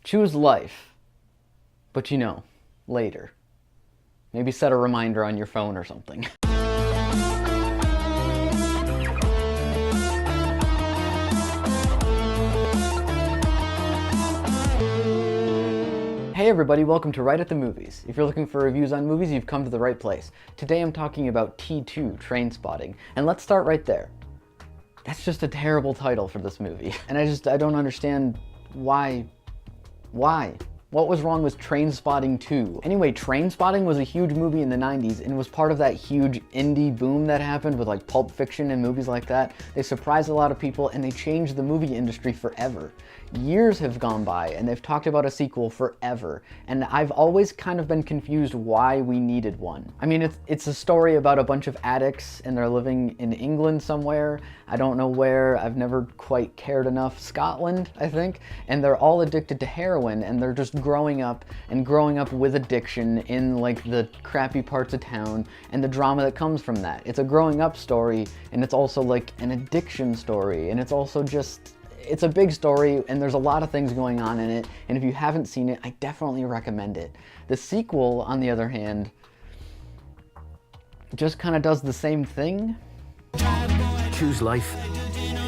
Choose life, but you know, later. Maybe set a reminder on your phone or something. Hey everybody, welcome to Wright at the Movies. If you're looking for reviews on movies, you've come to the right place. Today I'm talking about T2 Trainspotting, and let's start right there. That's just a terrible title for this movie, and I don't understand why. What was wrong with Trainspotting 2? Anyway, Trainspotting was a huge movie in the 90s and was part of that huge indie boom that happened with like Pulp Fiction and movies like that. They surprised a lot of people and they changed the movie industry forever. Years have gone by and they've talked about a sequel forever, and I've always kind of been confused why we needed one. I mean, it's a story about a bunch of addicts and they're living in England somewhere. I don't know where, I've never quite cared enough. Scotland, I think. And they're all addicted to heroin and they're just growing up with addiction in like the crappy parts of town and the drama that comes from that. It's a growing up story and it's also like an addiction story, and it's also just, it's a big story and there's a lot of things going on in it, and if you haven't seen it, I definitely recommend it. The sequel, on the other hand, just kind of does the same thing. Choose life.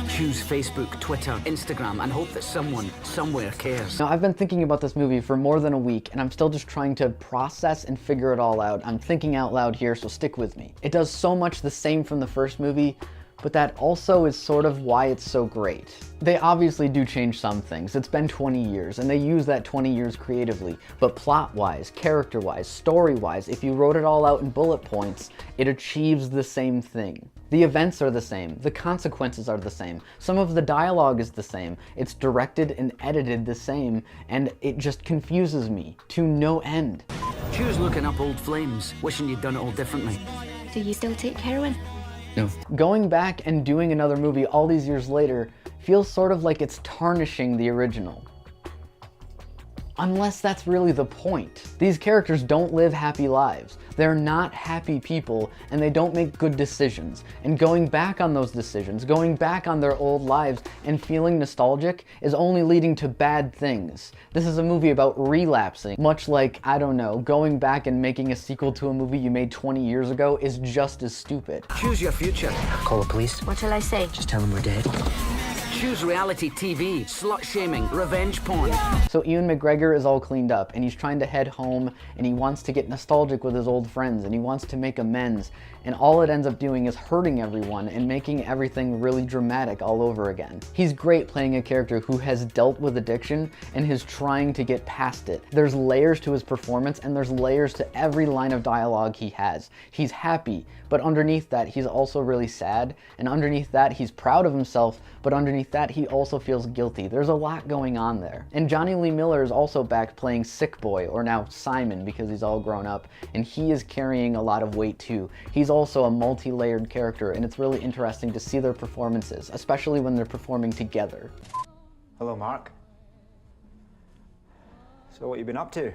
Choose Facebook, Twitter, Instagram, and hope that someone, somewhere cares. Now, I've been thinking about this movie for more than a week, and I'm still just trying to process and figure it all out. I'm thinking out loud here, so stick with me. It does so much the same from the first movie, but that also is sort of why it's so great. They obviously do change some things. It's been 20 years, and they use that 20 years creatively. But plot-wise, character-wise, story-wise, if you wrote it all out in bullet points, it achieves the same thing. The events are the same. The consequences are the same. Some of the dialogue is the same. It's directed and edited the same, and it just confuses me to no end. Choose looking up old flames, wishing you'd done it all differently. Do you still take heroin? No. Going back and doing another movie all these years later feels sort of like it's tarnishing the original. Unless that's really the point. These characters don't live happy lives. They're not happy people, and they don't make good decisions. And going back on those decisions, going back on their old lives, and feeling nostalgic is only leading to bad things. This is a movie about relapsing, much like, I don't know, going back and making a sequel to a movie you made 20 years ago is just as stupid. Choose your future. Call the police. What shall I say? Just tell them we're dead. Choose reality TV, slut-shaming, revenge porn. So Ewan McGregor is all cleaned up, and he's trying to head home, and he wants to get nostalgic with his old friends, and he wants to make amends, and all it ends up doing is hurting everyone and making everything really dramatic all over again. He's great playing a character who has dealt with addiction and is trying to get past it. There's layers to his performance, and there's layers to every line of dialogue he has. He's happy, but underneath that, he's also really sad, and underneath that, he's proud of himself, but underneath that, he also feels guilty. There's a lot going on there. And Johnny Lee Miller is also back playing Sick Boy, or now Simon because he's all grown up, and he is carrying a lot of weight too. He's also a multi-layered character, and it's really interesting to see their performances, especially when they're performing together. Hello, Mark. So what you been up to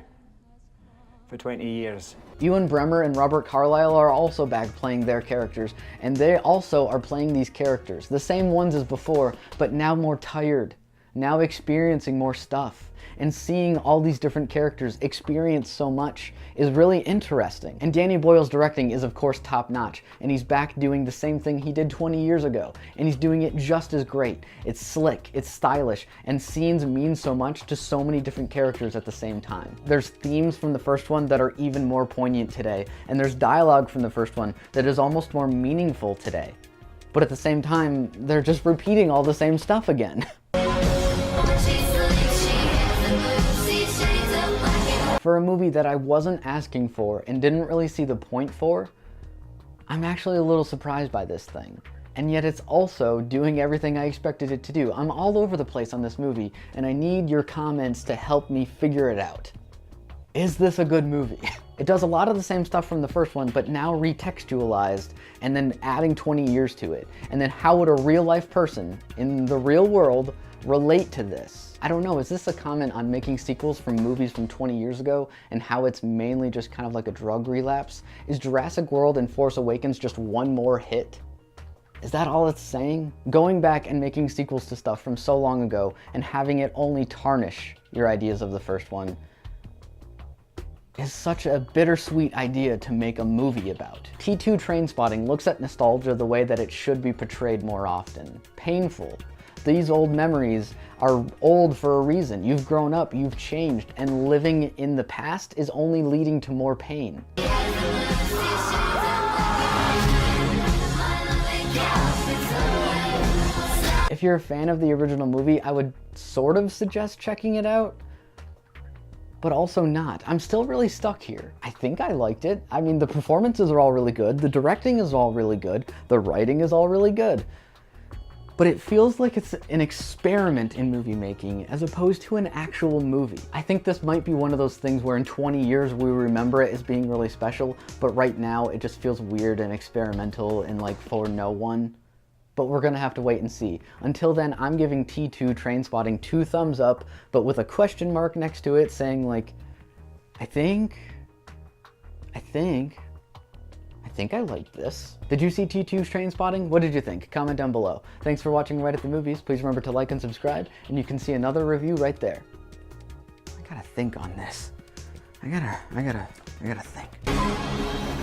for 20 years? Ewan Bremmer and Robert Carlyle are also back playing their characters, and they also are playing these characters, the same ones as before, but now more tired, now experiencing more stuff. And seeing all these different characters experience so much is really interesting. And Danny Boyle's directing is of course top notch, and he's back doing the same thing he did 20 years ago, and he's doing it just as great. It's slick, it's stylish, and scenes mean so much to so many different characters at the same time. There's themes from the first one that are even more poignant today, and there's dialogue from the first one that is almost more meaningful today. But at the same time, they're just repeating all the same stuff again. For a movie that I wasn't asking for and didn't really see the point for, I'm actually a little surprised by this thing. And yet it's also doing everything I expected it to do. I'm all over the place on this movie, and I need your comments to help me figure it out. Is this a good movie? It does a lot of the same stuff from the first one, but now retextualized, and then adding 20 years to it. And then how would a real life person in the real world relate to this? I don't know, is this a comment on making sequels from movies from 20 years ago and how it's mainly just kind of like a drug relapse? Is Jurassic World and Force Awakens just one more hit? Is that all it's saying? Going back and making sequels to stuff from so long ago and having it only tarnish your ideas of the first one is such a bittersweet idea to make a movie about. T2 Trainspotting looks at nostalgia the way that it should be portrayed more often. Painful. These old memories are old for a reason. You've grown up, you've changed, and living in the past is only leading to more pain. If you're a fan of the original movie, I would sort of suggest checking it out, but also not. I'm still really stuck here. I think I liked it. I mean, the performances are all really good, the directing is all really good, the writing is all really good. But it feels like it's an experiment in movie making as opposed to an actual movie. I think this might be one of those things where in 20 years we remember it as being really special, but right now it just feels weird and experimental and like for no one. But we're gonna have to wait and see. Until then, I'm giving T2 Trainspotting 2 thumbs up, but with a question mark next to it saying like, I think I liked this. Did you see T2's Trainspotting? What did you think? Comment down below. Thanks for watching Right at the Movies. Please remember to like and subscribe, and you can see another review right there. I gotta think on this. I gotta think.